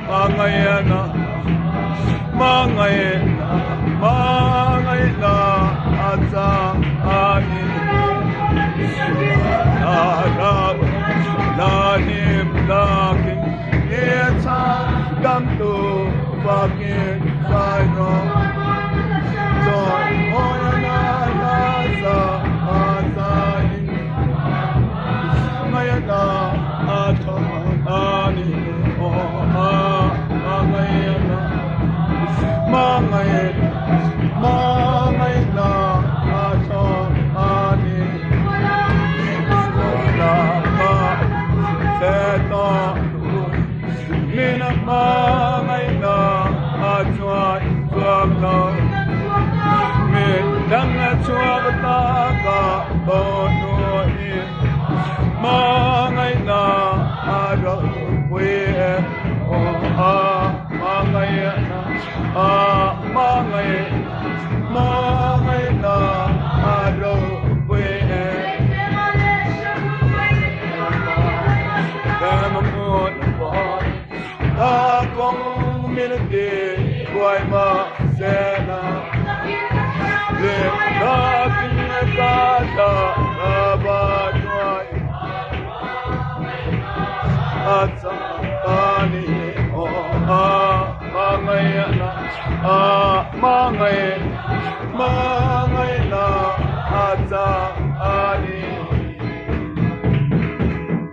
mangayana mangayana asa ani lanim lakin yeta damtu bakin saino so oyana nasa asani mayana atani mangayana mangayana atani mina mangayana atwai twamna min danga twabata bono in mangayana aro we mangayana mangayana aro we Ramon Akong minute Boy ma sena Le Nakin Kata Abadwai Atsani Mangayana Mangayana Atsa